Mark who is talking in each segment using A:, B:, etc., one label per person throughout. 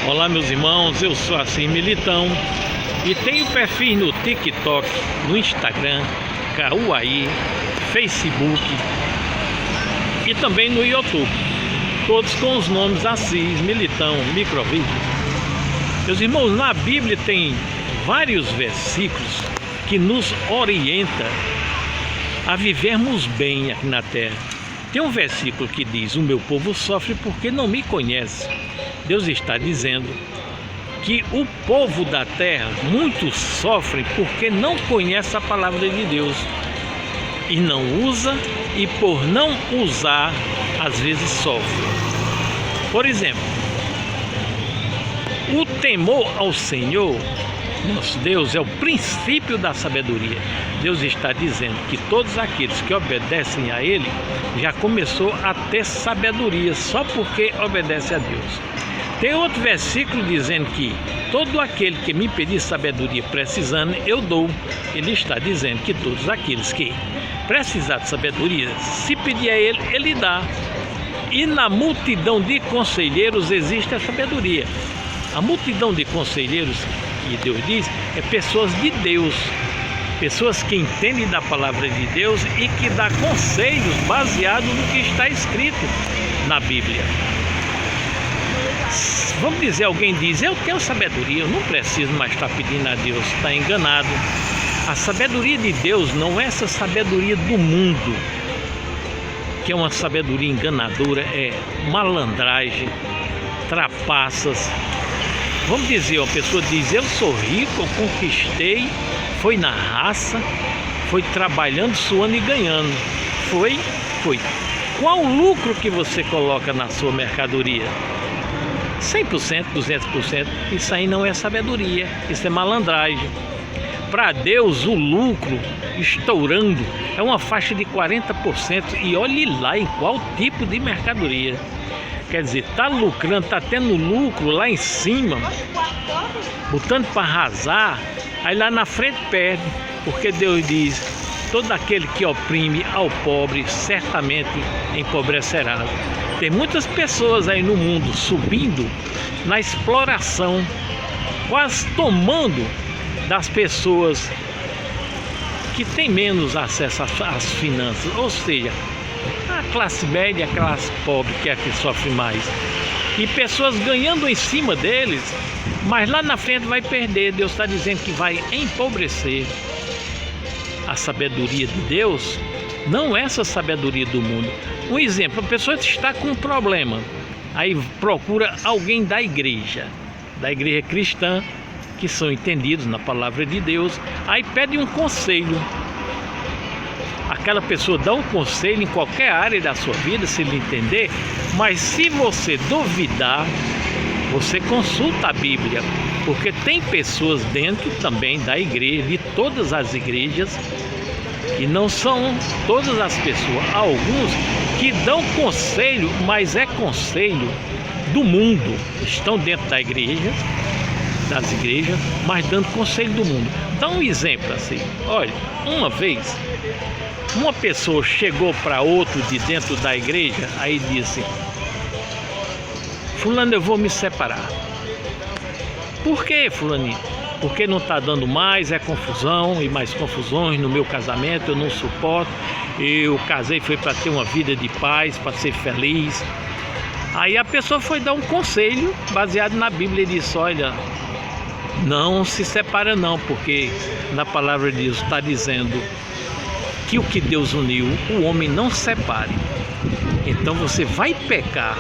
A: Olá meus irmãos, eu sou assim Militão e tenho perfil no TikTok, no Instagram, Kawaii, Facebook e também no YouTube, todos com os nomes Assis Militão Microvídeo. Meus irmãos, na Bíblia tem vários versículos que nos orientam a vivermos bem aqui na terra. Tem um versículo que diz: o meu povo sofre porque não me conhece. Deus está dizendo que o povo da terra, muitos sofrem porque não conhece a palavra de Deus e não usa, e por não usar, às vezes sofre. Por exemplo, o temor ao Senhor, nosso Deus, é o princípio da sabedoria. Deus está dizendo que todos aqueles que obedecem a Ele já começou a ter sabedoria só porque obedece a Deus. Tem outro versículo dizendo que todo aquele que me pedir sabedoria precisando, eu dou. Ele está dizendo que todos aqueles que precisar de sabedoria, se pedir a Ele, Ele dá. E na multidão de conselheiros existe a sabedoria. A multidão de conselheiros, que Deus diz, é pessoas de Deus, pessoas que entendem da palavra de Deus e que dá conselhos baseados no que está escrito na Bíblia. Vamos dizer, alguém diz: eu tenho sabedoria, eu não preciso mais estar pedindo a Deus. Está enganado. A sabedoria de Deus não é essa sabedoria do mundo, que é uma sabedoria enganadora, é malandragem, trapaças. Vamos dizer, uma pessoa diz: eu sou rico, eu conquistei, foi na raça, foi trabalhando, suando e ganhando. Foi. Qual o lucro que você coloca na sua mercadoria? 100%, 200%, isso aí não é sabedoria, isso é malandragem. Para Deus, o lucro estourando é uma faixa de 40%, e olhe lá em qual tipo de mercadoria. Quer dizer, está lucrando, está tendo lucro lá em cima, botando para arrasar, aí lá na frente perde, porque Deus diz: todo aquele que oprime ao pobre certamente empobrecerá. Tem muitas pessoas aí no mundo subindo na exploração, quase tomando das pessoas que têm menos acesso às finanças, ou seja, a classe média, a classe pobre, que é a que sofre mais, e pessoas ganhando em cima deles, mas lá na frente vai perder. Deus está dizendo que vai empobrecer. A sabedoria de Deus não é essa sabedoria do mundo. Um exemplo: a pessoa está com um problema, aí procura alguém da igreja cristã, que são entendidos na palavra de Deus, aí pede um conselho. Aquela pessoa dá um conselho em qualquer área da sua vida, se ele entender, mas se você duvidar, você consulta a Bíblia, porque tem pessoas dentro também da igreja, de todas as igrejas, e não são todas as pessoas, há alguns que dão conselho, mas é conselho do mundo, estão dentro da igreja, das igrejas, mas dando conselho do mundo. Dá um exemplo assim: olha, uma vez uma pessoa chegou para outro de dentro da igreja, aí disse: fulano, eu vou me separar. Por quê, fulaninho? Porque não está dando mais, é confusão e mais confusões no meu casamento, eu não suporto. Eu casei foi para ter uma vida de paz, para ser feliz. Aí a pessoa foi dar um conselho baseado na Bíblia e disse: olha, não se separa não, porque na palavra de Deus está dizendo que o que Deus uniu, o homem não separe. Então você vai pecar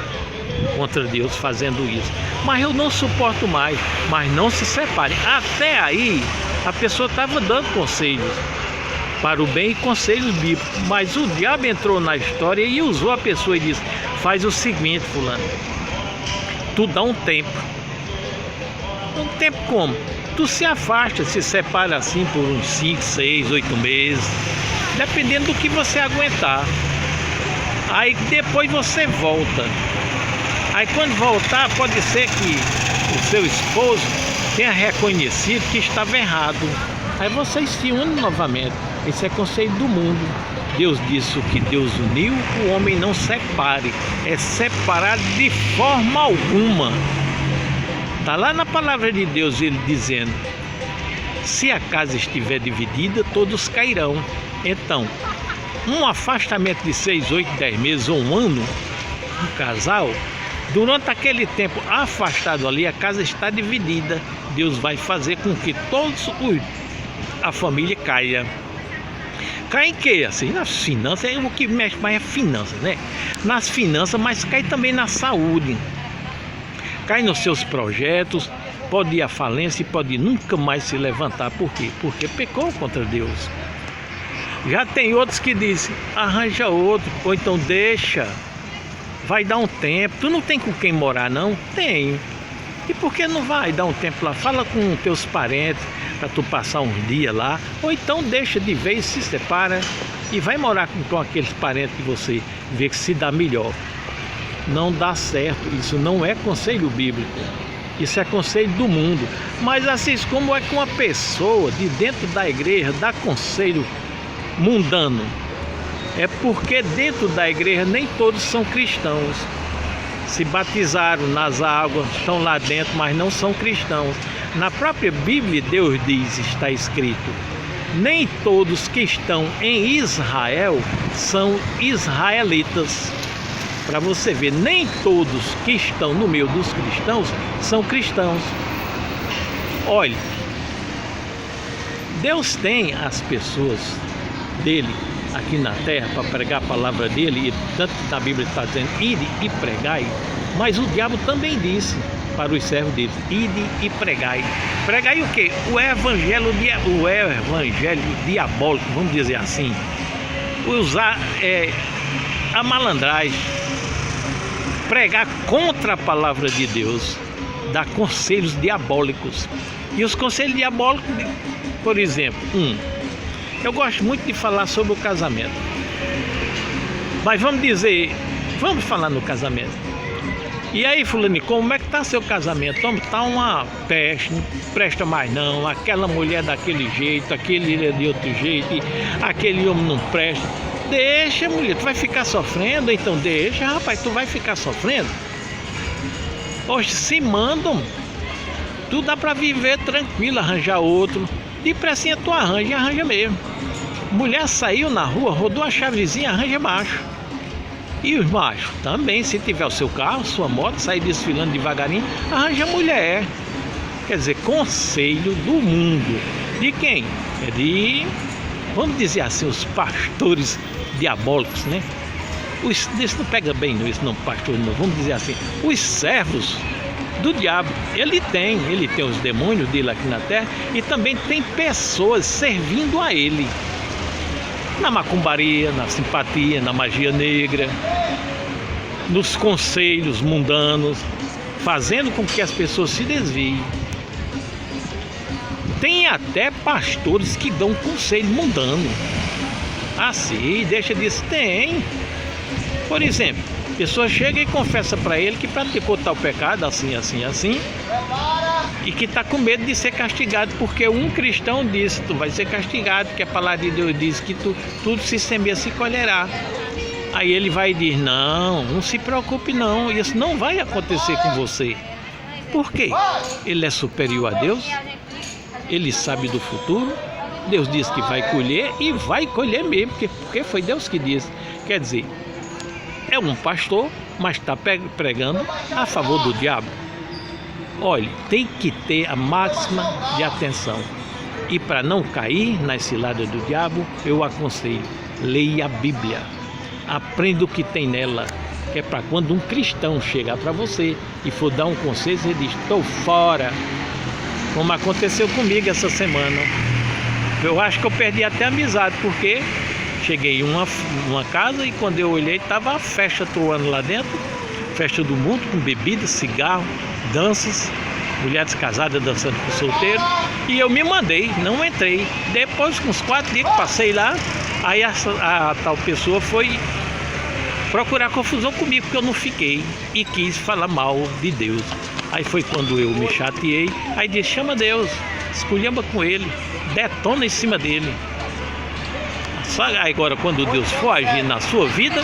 A: contra Deus fazendo isso. Mas eu não suporto mais. Mas não se separe. Até aí a pessoa estava dando conselhos para o bem e conselhos bíblicos, mas o diabo entrou na história e usou a pessoa e disse: faz o seguinte, fulano, tu dá um tempo. Um tempo como? Tu se afasta, se separa assim por uns 5, 6, 8 meses, dependendo do que você aguentar. Aí depois você volta. Aí quando voltar, pode ser que o seu esposo tenha reconhecido que estava errado. Aí vocês se unem novamente. Esse é conselho do mundo. Deus disse: o que Deus uniu, o homem não separe. É separado de forma alguma. Está lá na palavra de Deus ele dizendo: se a casa estiver dividida, todos cairão. Então, um afastamento de 6, 8, 10 meses ou um ano, um casal, durante aquele tempo afastado ali, a casa está dividida. Deus vai fazer com que a família caia. Cai em quê? Assim, nas finanças, o que mexe mais é finanças, né? Nas finanças, mas cai também na saúde. Cai nos seus projetos, pode ir à falência e pode nunca mais se levantar. Por quê? Porque pecou contra Deus. Já tem outros que dizem: arranja outro, ou então deixa, vai dar um tempo. Tu não tem com quem morar, não? Tenho. E por que não vai dar um tempo lá? Fala com teus parentes para tu passar uns dias lá, ou então deixa de vez, se separa e vai morar com aqueles parentes que você vê que se dá melhor. Não dá certo, isso não é conselho bíblico, isso é conselho do mundo. Mas assim como é que uma pessoa de dentro da igreja dá conselho mundano? É porque dentro da igreja nem todos são cristãos. Se batizaram nas águas, estão lá dentro, mas não são cristãos. Na própria Bíblia, Deus diz, está escrito: nem todos que estão em Israel são israelitas. Para você ver, nem todos que estão no meio dos cristãos são cristãos. Olha, Deus tem as pessoas dele aqui na terra para pregar a palavra dele, e tanto que na Bíblia está dizendo: ide e pregai, mas o diabo também disse para os servos deles: ide e pregai. Pregai o quê? O evangelho diabólico, vamos dizer assim. Usar a malandragem, pregar contra a palavra de Deus, dar conselhos diabólicos. E os conselhos diabólicos, por exemplo, eu gosto muito de falar sobre o casamento, mas vamos falar no casamento. E aí, fulano, como é que tá seu casamento? Tá uma peste, não presta mais não, aquela mulher daquele jeito, aquele de outro jeito, aquele homem não presta. Deixa, mulher, tu vai ficar sofrendo? Então deixa, rapaz, tu vai ficar sofrendo? Hoje se mandam, tu dá pra viver tranquilo, arranjar outro. Depressinha tu arranja e arranja mesmo. Mulher saiu na rua, rodou a chavezinha, arranja macho. E os machos também, se tiver o seu carro, sua moto, sair desfilando devagarinho, arranja mulher. Quer dizer, conselho do mundo. De quem? É de, vamos dizer assim, os pastores diabólicos, né? Isso não pega bem, isso não, pastor, não. Vamos dizer assim, os servos do diabo. Ele tem os demônios dele aqui na terra, e também tem pessoas servindo a ele. Na macumbaria, na simpatia, na magia negra, nos conselhos mundanos, fazendo com que as pessoas se desviem. Tem até pastores que dão conselho mundano. Assim, deixa disso. Tem. Por exemplo, a pessoa chega e confessa para ele que praticou tal pecado, assim, assim, assim, e que está com medo de ser castigado, porque um cristão disse: tu vai ser castigado, porque a palavra de Deus diz que tudo se semeia se colherá. Aí ele vai e diz: não se preocupe não, isso não vai acontecer com você. Por quê? Ele é superior a Deus, ele sabe do futuro. Deus diz que vai colher e vai colher mesmo, porque foi Deus que disse. Quer dizer, é um pastor, mas está pregando a favor do diabo. Olha, tem que ter a máxima de atenção. E para não cair nas ciladas do diabo, eu aconselho: leia a Bíblia, aprenda o que tem nela, que é para quando um cristão chegar para você e for dar um conselho, você diz: estou fora. Como aconteceu comigo essa semana. Eu acho que eu perdi até a amizade, porque cheguei em uma casa e quando eu olhei, estava a festa troando lá dentro, festa do mundo, com bebida, cigarro, danças, mulheres casadas dançando com solteiro, e eu me mandei, não entrei. Depois, com uns 4 dias que passei lá, aí a tal pessoa foi procurar confusão comigo, porque eu não fiquei, e quis falar mal de Deus. Aí foi quando eu me chateei, aí disse: chama Deus, esculhamba com ele, detona em cima dele. Só agora, quando Deus for agir na sua vida,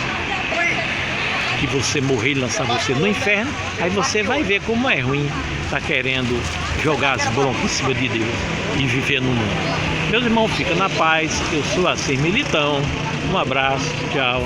A: que você morrer e lançar você no inferno, aí você vai ver como é ruim. está querendo jogar as broncas em cima de Deus e viver no mundo. Meus irmãos, fica na paz. Eu sou Acir Militão. Um abraço, tchau.